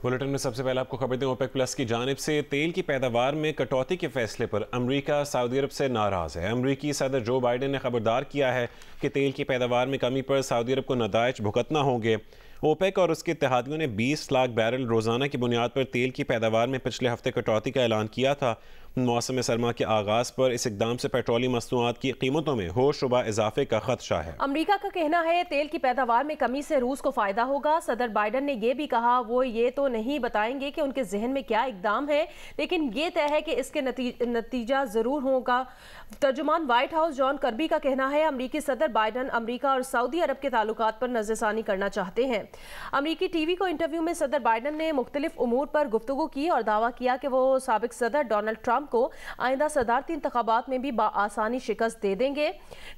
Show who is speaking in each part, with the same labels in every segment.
Speaker 1: Bulletin में सबसे पहले आपको खबर दें, ओपेक प्लस की जानिब से तेल की पैदावार में कटौती के फैसले पर अमरीका सऊदी अरब से नाराज़ है। अमरीकी सदर जो बाइडन ने खबरदार किया है कि तेल की पैदावार में कमी पर सऊदी अरब को नताइज भुगतना होंगे। ओपेक और उसके इत्तेहादियों ने 20 लाख बैरल रोज़ाना की बुनियाद पर तेल की पैदावार में पिछले हफ्ते कटौती का ऐलान किया था। मौसम सरमा के आगाज़ पर इस इकदाम से पेट्रोलियम मसनूआत की कीमतों में होशरुबा इजाफे का खदशा है।
Speaker 2: अमरीका का कहना है तेल की पैदावार में कमी से रूस को फायदा होगा। सदर बाइडन ने यह भी कहा वो ये तो नहीं बताएंगे कि उनके जहन में क्या इकदाम है, लेकिन ये तय है कि इसके नतीजा जरूर होगा। तर्जुमान व्हाइट हाउस जॉन कर्बी का कहना है अमरीकी सदर बाइडन अमरीका और सऊदी अरब के ताल्लुकात पर नजरसानी करना चाहते हैं। अमरीकी टीवी को इंटरव्यू में सदर बाइडन ने मुख्तलिफ उमूर पर गुफ्तगू की और दावा किया कि वो साबिक सदर डोनाल्ड ट्रंप को आइंदा सदारती इंतखाबात में भी आसानी शिकस्त दे देंगे।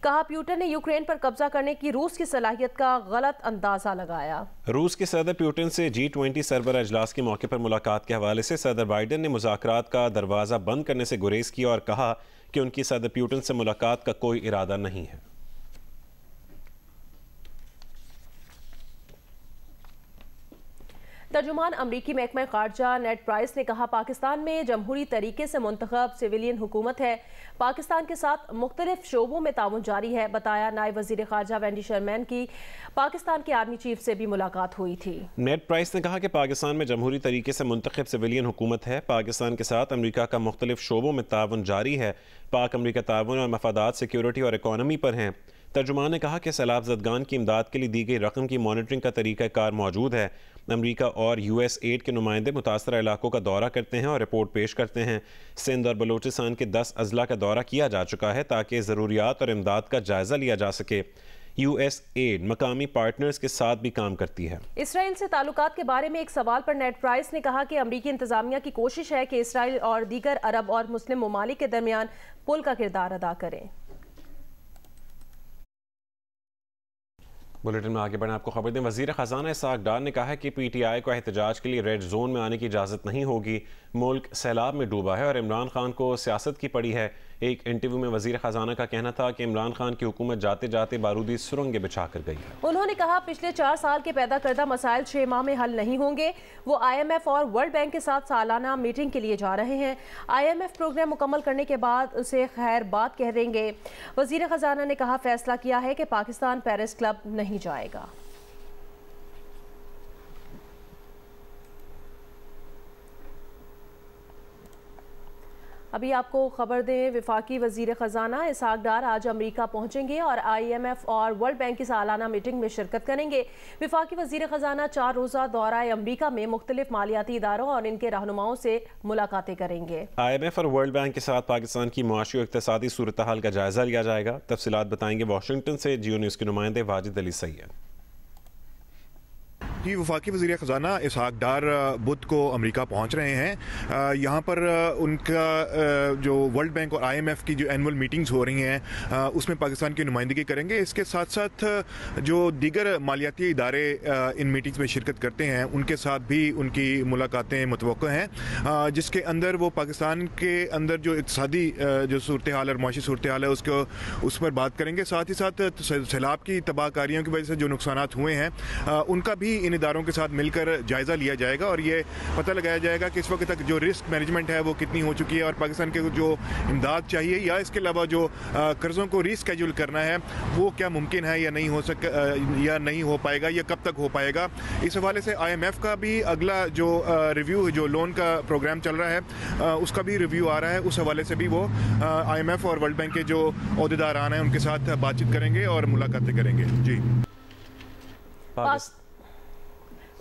Speaker 2: कहा प्यूटन ने यूक्रेन पर कब्जा करने की रूस की सलाहियत का गलत अंदाजा लगाया।
Speaker 1: रूस के सदर प्यूटन से G20 सरबराह इजलास के मौके पर मुलाकात के हवाले से सदर बाइडन ने मुज़ाकरात का दरवाज़ा बंद करने से गुरेज किया और कहा कि उनकी सदर प्यूटन से मुलाकात का कोई इरादा नहीं है।
Speaker 2: तर्जुमान अमरीकी महकमा खारजा नेड प्राइस ने कहा पाकिस्तान में जमहूरी तरीके से मुंतखब सिविलियन हुकूमत है, पाकिस्तान के साथ मुख्तलिफ शोबों में ताउन जारी है। बताया नायब वजीर खारजा वेंडी शर्मैन की पाकिस्तान के आर्मी चीफ से भी मुलाकात हुई थी।
Speaker 1: नेड प्राइस ने कहा कि पाकिस्तान में जमहूरी तरीके से मुंतखब सिविलियन हुकूमत है, पाकिस्तान के साथ अमरीका का मुख्तलिफ शोबों में ताउन जारी है। पाक अमरीका ताउन और मफादात सिक्योरिटी और इकॉनमी पर हैं। तर्जुमान ने कहा कि सैलाब ज़दगान की इमदाद के लिए दी गई रकम की मॉनिटरिंग का तरीक़ाकार मौजूद है। अमरीका और US एड के नुमाइंदे मुतासरा इलाकों का दौरा करते हैं और रिपोर्ट पेश करते हैं। सिंध और बलूचिस्तान के 10 अजला का दौरा किया जा चुका है ताकि ज़रूरियात और इमदाद का जायज़ा लिया जा सके। US एड मकामी पार्टनर्स के साथ भी काम करती है।
Speaker 2: इसराइल से ताल्लुकात के बारे में एक सवाल पर नेड प्राइस ने कहा कि अमरीकी इंतजामिया की कोशिश है कि इसराइल और दीगर अरब और मुस्लिम ममालिक के दरमियान पुल का किरदार अदा करें।
Speaker 1: बुलेटिन में आगे बढ़े आपको खबर दें, वजीर खजाना इसहाक डार ने कहा है कि PTI को एहतजाज के लिए रेड जोन में आने की इजाज़त नहीं होगी। मुल्क सैलाब में डूबा है और इमरान खान को सियासत की पड़ी है। एक इंटरव्यू में वजीर खजाना का कहना था कि इमरान खान की हुकूमत जाते जाते बारूदी सुरंगें बिछा कर गई है।
Speaker 2: उन्होंने कहा पिछले 4 साल के पैदा करदा मसाइल 6 माह में हल नहीं होंगे। वो IMF और वर्ल्ड बैंक के साथ सालाना मीटिंग के लिए जा रहे हैं। IMF प्रोग्राम मुकम्मल करने के बाद उसे खैर बात कह देंगे। वजीर खजाना ने कहा फैसला किया है कि पाकिस्तान पेरिस क्लब नहीं जाएगा। अभी आपको खबर दें, विफाकी वजीर खजाना इसहाक डार आज अमरीका पहुंचेंगे और IMF और वर्ल्ड बैंक की सालाना मीटिंग में शिरकत करेंगे। विफाकी वजीर खजाना 4 रोज़ा दौरा अमरीका में मुख्तलिफ मालियाती इदारों और इनके रहनुमाओं से मुलाकातें करेंगे।
Speaker 1: IMF और वर्ल्ड बैंक के साथ पाकिस्तान की मुआशी और इक़्तिसादी सूरत हाल का जायजा लिया जाएगा। तफसीलात बताएंगे वाशिंगटन से जियो न्यूज़ के नुमाइंदे वाजिद अली सैयद।
Speaker 3: जी, वफाकी वज़ीर ख़जाना इसहाक डार बुध को अमेरिका पहुंच रहे हैं। यहाँ पर उनका जो वर्ल्ड बैंक और IMF की जो एनुअल मीटिंग्स हो रही हैं उसमें पाकिस्तान की नुमाइंदगी करेंगे। इसके साथ साथ जो दीगर मालियाती इदारे इन मीटिंग्स में शिरकत करते हैं उनके साथ भी उनकी मुलाकातें मुतवक्को हैं, जिसके अंदर वो पाकिस्तान के अंदर जो इक़्तिसादी जो सूरत हाल और माशी सूरत हाल है उस पर बात करेंगे। साथ ही साथ सैलाब की तबाहकारियों की वजह से जो नुकसानात हुए हैं उनका भी इन इदारों के साथ मिलकर जायजा लिया जाएगा और ये पता लगाया जाएगा कि इस वक्त तक जो रिस्क मैनेजमेंट है वो कितनी हो चुकी है और पाकिस्तान के जो इमदाद चाहिए या इसके अलावा जो कर्जों को रीस्केड्यूल करना है वो क्या मुमकिन है या नहीं हो पाएगा या कब तक हो पाएगा। इस हवाले से IMF का भी अगला जो रिव्यू जो लोन का प्रोग्राम चल रहा है उसका भी रिव्यू आ रहा है। उस हवाले से भी वो IMF और वर्ल्ड बैंक के जो ओहदेदार हैं उनके साथ बातचीत करेंगे और मुलाकातें करेंगे। जी,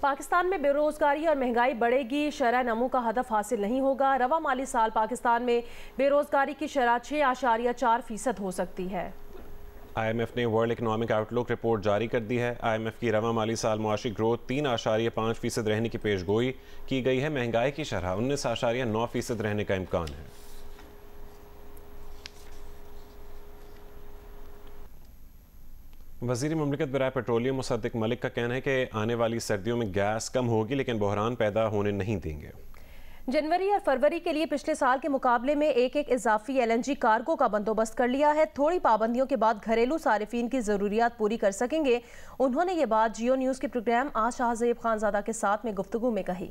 Speaker 2: पाकिस्तान में बेरोजगारी और महंगाई बढ़ेगी, शरह नमू का हदफ हासिल नहीं होगा। रवा माली साल पाकिस्तान में बेरोजगारी की शरह 6.4% हो सकती है।
Speaker 1: IMF ने वर्ल्ड इकनॉमिक आउटलुक रिपोर्ट जारी कर दी है। IMF की रवा माली साल मुआशी ग्रोथ 3.5% रहने की पेशगोई की गई है। महंगाई की शरह 19.9% रहने का इम्कान है। वज़ीर मुमलिकत बराए पेट्रोलियम मुसद्दिक मलिक का कहना है कि आने वाली सर्दियों में गैस कम होगी लेकिन बहरान पैदा होने नहीं देंगे।
Speaker 2: जनवरी और फरवरी के लिए पिछले साल के मुकाबले में एक इजाफी LNG कार्गो का बंदोबस्त कर लिया है। थोड़ी पाबंदियों के बाद घरेलू सारिफीन की ज़रूरियात पूरी कर सकेंगे। उन्होंने ये बात जियो न्यूज़ के प्रोग्राम आज शाहज़ेब खानज़ादा के साथ में गुफ्तगू में कही।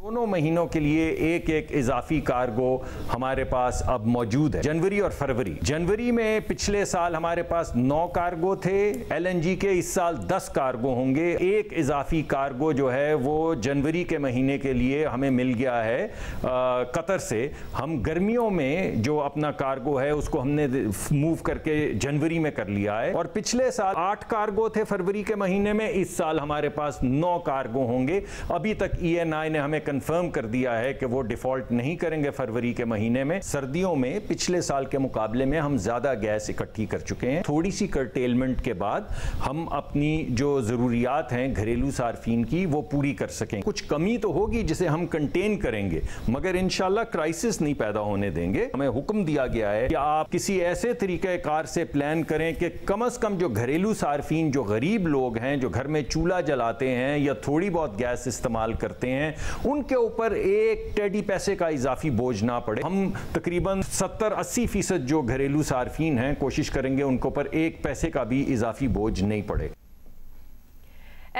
Speaker 4: दोनों महीनों के लिए एक एक इजाफी कार्गो हमारे पास अब मौजूद है, जनवरी और फरवरी। जनवरी में पिछले साल हमारे पास 9 कार्गो थे LNG के, इस साल 10 कार्गो होंगे। एक इजाफी कार्गो जो है वो जनवरी के महीने के लिए हमें मिल गया है कतर से। हम गर्मियों में जो अपना कार्गो है उसको हमने मूव करके जनवरी में कर लिया है। और पिछले साल 8 कार्गो थे फरवरी के महीने में, इस साल हमारे पास 9 कार्गो होंगे। अभी तक ENI ने हमें कंफर्म कर दिया है कि वो डिफॉल्ट नहीं करेंगे फरवरी के महीने में। सर्दियों में पिछले साल के मुकाबले में हम ज्यादा गैस इकट्ठी कर चुके हैं। थोड़ी सी कर्टेलमेंट के बाद हम अपनी जो जरूरियात हैं घरेलू सार्फिन की वो पूरी कर सकें। कुछ कमी तो होगी जिसे हम कंटेन करेंगे, मगर इंशाल्लाह क्राइसिस नहीं पैदा होने देंगे। हमें हुक्म दिया गया है कि आप किसी ऐसे तरीक़ेकार से प्लान करें कि कम से कम जो घरेलू सार्फिन, जो गरीब लोग हैं, जो घर में चूल्हा जलाते हैं या थोड़ी बहुत गैस इस्तेमाल करते हैं, उनके ऊपर एक टेडी पैसे का इजाफी बोझ ना पड़े। हम तकरीबन 70-80% जो घरेलू सार्फिन हैं कोशिश करेंगे उनके ऊपर एक पैसे का भी इजाफी बोझ नहीं पड़े।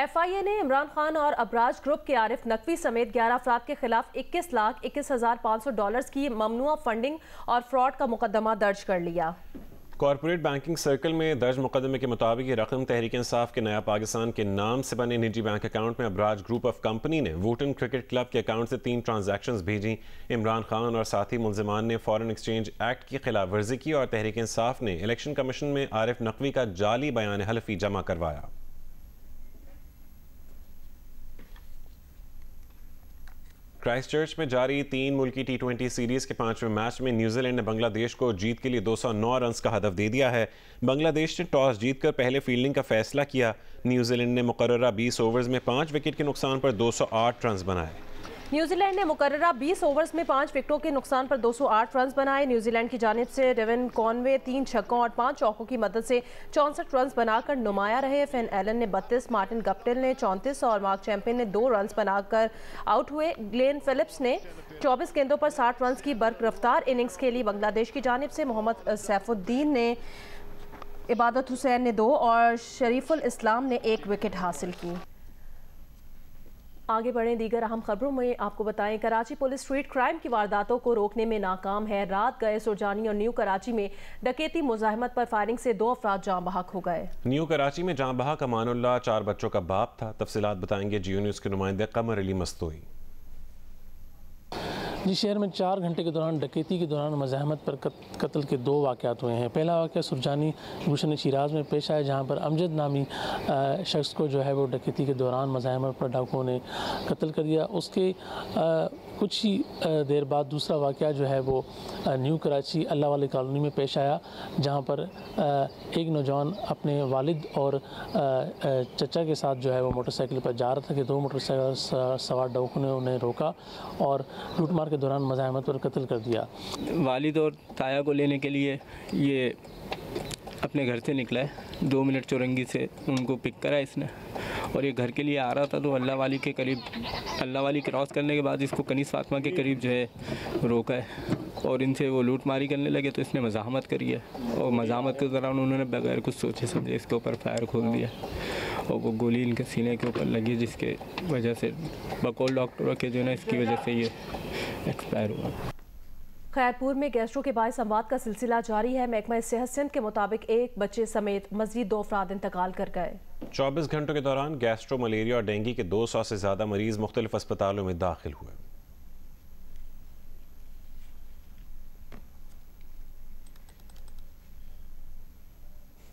Speaker 2: FIA ने इमरान खान और अबराज ग्रुप के आरिफ नकवी समेत 11 अफराद के खिलाफ $21,21,500 की ममनुआ फंडिंग और फ्रॉड का मुकदमा दर्ज कर लिया।
Speaker 1: कॉर्पोरेट बैंकिंग सर्कल में दर्ज मुकदमे के मुताबिक ये रकम तहरीक इंसाफ के नया पाकिस्तान के नाम से बने निजी बैंक अकाउंट में अबराज ग्रुप ऑफ कंपनी ने वुटन क्रिकेट क्लब के अकाउंट से 3 ट्रांजैक्शंस भेजी। इमरान खान और साथी मुल्जिमान ने फॉरेन एक्सचेंज एक्ट की खिलाफ वर्जी की और तहरीक इंसाफ ने इलेक्शन कमीशन में आरिफ नकवी का जाली बयान हल्फी जमा करवाया। क्राइस्टचर्च में जारी 3 मुल्की T20 सीरीज के 5वें मैच में न्यूजीलैंड ने बांग्लादेश को जीत के लिए 209 रन का हदफ दे दिया है। बांग्लादेश ने टॉस जीतकर पहले फील्डिंग का फैसला किया। न्यूजीलैंड ने मुकर्ररा 20 ओवर्स में 5 विकेट के नुकसान पर 208 रन बनाए।
Speaker 2: न्यूजीलैंड ने मुकर्ररा 20 ओवर्स में 5 विकेटों के नुकसान पर 208 रन बनाए। न्यूजीलैंड की जानिब से डेविन कॉनवे 3 छक्कों और 5 चौकों की मदद से 64 रन बनाकर नुमाया रहे। फिन एलन ने 32, मार्टिन गप्टिल ने 34 और मार्क चैंपियन ने 2 रन बनाकर आउट हुए। ग्लेन फिलिप्स ने 24 गेंदों पर 60 रन की बरकरफ्तार इनिंग्स खेली। बांग्लादेश की जानिब से मोहम्मद सैफुद्दीन ने, इबादत हुसैन ने 2 और शरीफुल इस्लाम ने 1 विकेट हासिल की। आगे बढ़ें दीगर अहम खबरों में आपको बताएं, कराची पुलिस स्ट्रीट क्राइम की वारदातों को रोकने में नाकाम है। रात गए सुरजानी और न्यू कराची में डकैती मुजाहिमत पर फायरिंग से 2 अफराद जाँ बहक हो गए।
Speaker 1: न्यू कराची में जाँ बहक अमानुल्लाह 4 बच्चों का बाप था। तफसीलात बताएंगे जियो न्यूज़ के नुमाइंदे कमर अली मस्तोई।
Speaker 5: जी, शहर में 4 घंटे के दौरान डकैती के दौरान मज़ाहमत पर कत्ल के 2 वाक़यात हुए हैं। पहला वाक़या सुरजानी गुलशन शिराज में पेश आया, जहां पर अमजद नामी शख्स को जो है वो डकैती के दौरान मज़ाहमत पर डाकुओं ने कत्ल कर दिया। उसके कुछ ही देर बाद दूसरा वाक़या जो है वो न्यू कराची अल्लाह वाली कॉलोनी में पेश आया, जहां पर एक नौजवान अपने वालिद और चचा के साथ जो है वो मोटरसाइकिल पर जा रहा था कि 2 मोटरसाइकिल सवार डाकुओं ने उन्हें रोका और लूटमार के दौरान मज़ाहमत पर कत्ल कर दिया।
Speaker 6: वालिद और ताया को लेने के लिए ये अपने घर से निकला है। 2 मिनट चौरंगी से उनको पिक करा इसने और ये घर के लिए आ रहा था, तो अल्लाह वाली के करीब, अल्लाह वाली क्रॉस करने के बाद इसको कनीस फातिमा के करीब जो है रोका है और इनसे वो लूट मारी करने लगे, तो इसने मज़ाहमत करी है और मज़ाहमत के दौरान उन्होंने बगैर कुछ सोचे समझे इसके ऊपर फायर खोल दिया और वो गोली इनके सीने के ऊपर लगी, जिसके वजह से बकौल डॉक्टरों के जो है ना इसकी वजह से ये एक्सपायर हुआ।
Speaker 2: खैरपुर में गैस्ट्रो के बायस अमवात का सिलसिला जारी है। महकमा सेहत सिंध के मुताबिक 1 बच्चे समेत मजीद 2 अफराद इंतकाल कर गए।
Speaker 1: 24 घंटों के दौरान गैस्ट्रो, मलेरिया और डेंगू के 200 से ज़्यादा मरीज मुख्तलिफ अस्पतालों में दाखिल हुए।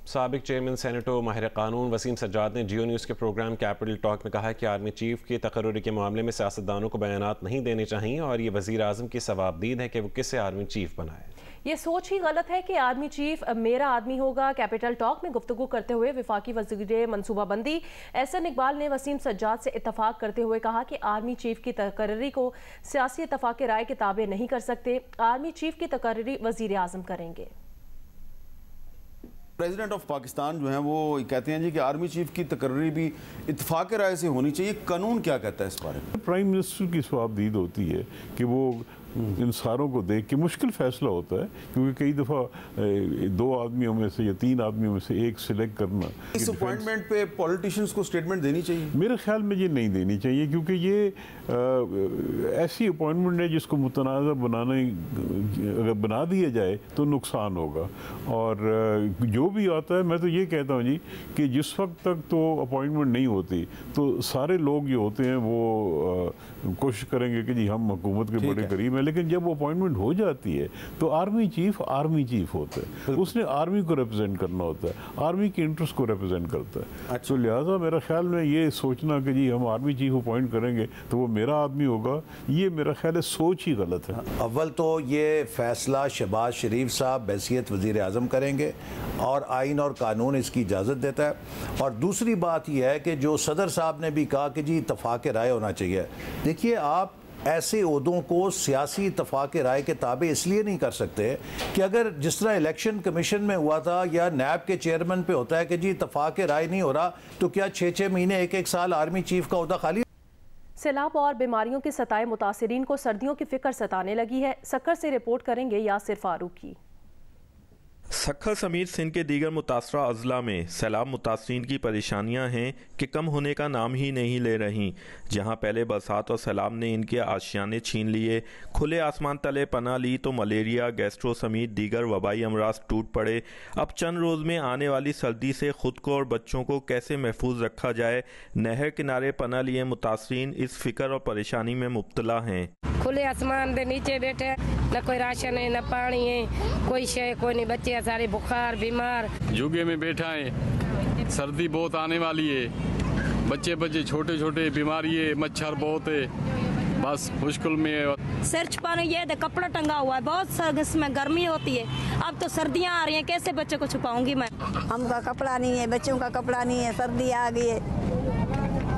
Speaker 1: साबिक चेयरमैन सेनेटो माहिर कानून वसीम सज्जाद ने जियो न्यूज़ के प्रोग्राम कैपिटल टॉक में कहा कि आर्मी चीफ की तकर्रुरी के मामले में सियासतदानों को बयानात नहीं देने चाहिए और ये वज़ीर आज़म की सवाबदीद है कि वो किसे आर्मी चीफ बनाए।
Speaker 2: ये सोच ही गलत है कि आर्मी चीफ मेरा आदमी होगा। कैपिटल टॉक में गुफ्तगू करते हुए वफाकी वज़ीर मनसूबाबंदी एहसन इकबाल ने वसीम सज्जाद से इत्तफाक करते हुए कहा कि आर्मी चीफ की तकर्री को सियासी इत्तफाक राय के ताबे नहीं कर सकते। आर्मी चीफ की तकर्री वज़ीर आज़म करेंगे।
Speaker 7: प्रेसिडेंट ऑफ पाकिस्तान जो है वो कहते हैं जी कि आर्मी चीफ की तकर्री भी इत्तफाक राय से होनी चाहिए। कानून क्या कहता है इस बारे में?
Speaker 8: प्राइम मिनिस्टर की सवाबदीद होती है कि वो इन सारों को देख के मुश्किल फैसला होता है, क्योंकि कई दफ़ा 2 आदमियों में से या 3 आदमियों में से एक सिलेक्ट करना।
Speaker 7: इस अपॉइंटमेंट पे पॉलिटिशियंस को स्टेटमेंट देनी चाहिए?
Speaker 8: मेरे ख्याल में ये नहीं देनी चाहिए, क्योंकि ये ऐसी अपॉइंटमेंट है जिसको मुतनाज़ा अगर बना दिया जाए तो नुकसान होगा। और जो भी आता है, मैं तो ये कहता हूँ जी कि जिस वक्त तक तो अपॉइंटमेंट नहीं होती तो सारे लोग जो होते हैं वो कोशिश करेंगे कि जी हम हुकूमत के बड़े करीब हैं, लेकिन जब अपॉइंटमेंट हो जाती है तो आर्मी चीफ होता है, उसने आर्मी को रिप्रेजेंट करना होता है, आर्मी के इंटरेस्ट को रिप्रेजेंट करता है। तो लिहाजा मेरा ख्याल में ये सोचना कि जी हम आर्मी चीफ अपॉइंट करेंगे तो वो मेरा आदमी होगा, ये मेरा ख्याल है सोच ही गलत है।
Speaker 9: अव्वल तो ये फैसला शहबाज शरीफ साहब बैसियत वज़ीर आज़म करेंगे और आइन और कानून इसकी इजाज़त देता है। और दूसरी बात यह है कि जो सदर साहब ने भी कहा कि जी इत्तफ़ाक़ राय होना चाहिए। देखिए, आप ऐसे ओहदों को सियासी इत्तफ़ाक़ राय के ताबे इसलिए नहीं कर सकते कि अगर जिस तरह इलेक्शन कमीशन में हुआ था या नैब के चेयरमैन पे होता है कि जी इत्तफ़ाक़ राय नहीं हो रहा, तो क्या 6-6 महीने 1-1 साल आर्मी चीफ का ओहदा खाली?
Speaker 2: सैलाब और बीमारियों के सताए मुतासिरीन को सर्दियों की फिक्र सताने लगी है। सक्खर से रिपोर्ट करेंगे यासिर फारूकी।
Speaker 10: सक्खर समेत सिंध के दीगर मुतासरा अजला में सैलाब मुतासरीन की परेशानियां हैं कि कम होने का नाम ही नहीं ले रही। जहां पहले बरसात और सैलाब ने इनके आशियाने छीन लिए, खुले आसमान तले पनाह ली, तो मलेरिया, गैस्ट्रो समेत दीगर वबाई अमराज टूट पड़े। अब चंद रोज़ में आने वाली सर्दी से खुद को और बच्चों को कैसे महफूज रखा जाए, नहर किनारे पनाह लिए मुतासरीन इस फिक्र और परेशानी में मुब्तला हैं।
Speaker 11: खुले आसमान के नीचे बैठे, न कोई राशन है, न पानी है, कोई शय कोई नहीं, बच्चे सारे बुखार बीमार
Speaker 12: जुगे में बैठा है। सर्दी बहुत आने वाली है, बच्चे छोटे छोटे बीमारी है, मच्छर बहुत है, बस मुश्किल में।
Speaker 13: सिर छुपाने ये कपड़ा टंगा हुआ है, बहुत इसमें गर्मी होती है। अब तो सर्दियाँ आ रही हैं, कैसे बच्चे को छुपाऊंगी मैं?
Speaker 14: हमका कपड़ा नहीं है, बच्चों का कपड़ा नहीं है, सर्दी आ गई है,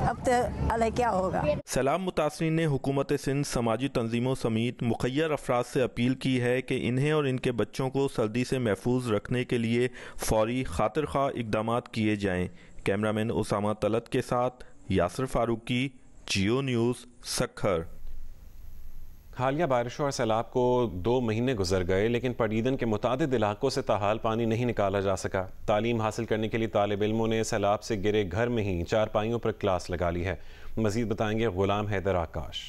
Speaker 14: अब तो अल्लाह क्या होगा।
Speaker 10: सैलाब मुतासरीन ने हुकूमत सिंध, समाजी तंजीमों समेत मुखय्यर अफराद से अपील की है कि इन्हें और इनके बच्चों को सर्दी से महफूज रखने के लिए फौरी खातिर खा इकदाम किए जाएँ। कैमरामैन उसामा तलत के साथ यासिर फारूकी, जियो न्यूज़, सक्खर।
Speaker 1: हालिया बारिशों और सैलाब को 2 महीने गुजर गए, लेकिन पडीदन के मुतादिद इलाकों से ताहाल पानी नहीं निकाला जा सका। तालीम हासिल करने के लिए तालिब इल्मों ने सैलाब से गिरे घर में ही चारपाइयों पर क्लास लगा ली है। मजीद बताएंगे गुलाम हैदर आकाश।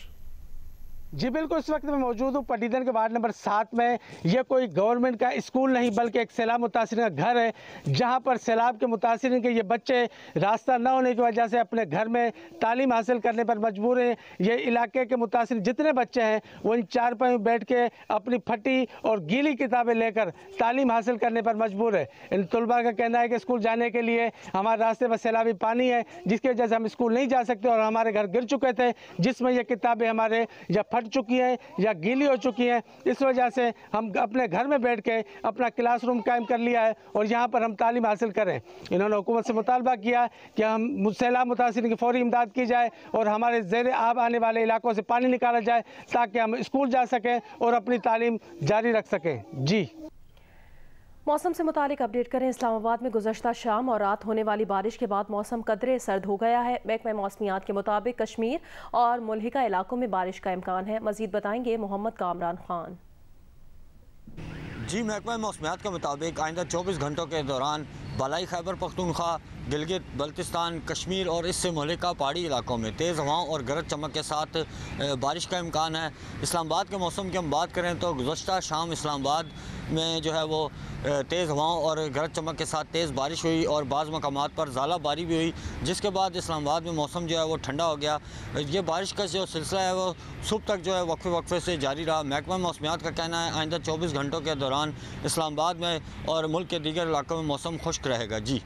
Speaker 15: जी बिल्कुल, इस वक्त मैं मौजूद हूँ पटीदन के वार्ड नंबर 7 में। यह कोई गवर्नमेंट का स्कूल नहीं बल्कि एक सैलाब मुतासिरीन का घर है, जहाँ पर सैलाब के मुतासिरीन के ये बच्चे रास्ता न होने की वजह से अपने घर में तालीम हासिल करने पर मजबूर हैं। ये इलाके के मुतासिर जितने बच्चे हैं वो इन चारपाई में बैठ के अपनी फटी और गीली किताबें लेकर तालीम हासिल करने पर मजबूर है। इन तलबा का कहना है कि स्कूल जाने के लिए हमारे रास्ते में सैलाबी पानी है, जिसकी वजह से हम स्कूल नहीं जा सकते और हमारे घर गिर चुके थे, जिसमें ये किताबें हमारे या फट चुकी हैं या गीली हो चुकी हैं। इस वजह से हम अपने घर में बैठ के अपना क्लासरूम कायम कर लिया है और यहाँ पर हम तालीम हासिल करें। इन्होंने हुकूमत से मुतालबा किया कि हम सैलाब मुतासिरीन की फौरी इमदाद की जाए और हमारे ज़ेर आब आने वाले इलाकों से पानी निकाला जाए ताकि हम स्कूल जा सकें और अपनी तालीम जारी रख सकें। जी
Speaker 2: मौसम से मुतालिक अपडेट करें। इस्लामाबाद में गुज़श्ता शाम और रात होने वाली बारिश के बाद मौसम कदरे सर्द हो गया है। महकमा मौसमियात के मुताबिक कश्मीर और मुल्हिका इलाकों में बारिश का इम्कान है। मजीद बताएंगे मोहम्मद कामरान खान।
Speaker 16: जी, महकमा मौसमियात के मुताबिक आइंदा 24 घंटों के दौरान बालाई खैबर पख्तूनख्वा, गिलगित बल्तिस्तान, कश्मीर और इससे मुल्हिका पहाड़ी इलाकों में तेज़ हवाओं और गरज चमक के साथ बारिश का इम्कान है। इस्लामाबाद के मौसम की हम बात करें तो गुज़श्ता शाम इस्लामाबाद में जो है वो तेज़ हवाओं और गरज चमक के साथ तेज़ बारिश हुई और बाज़ मकामात पर ज़ाला बारी भी हुई, जिसके बाद इस्लामाबाद में मौसम जो है वो ठंडा हो गया। ये बारिश का जो सिलसिला है वो सुबह तक जो है वक्फे से जारी रहा। महकमा मौसमियात का कहना है आइंदा 24 घंटों के दौरान इस्लामाबाद में और मुल्क के दीगर इलाकों में मौसम खुश्क रहेगा। जी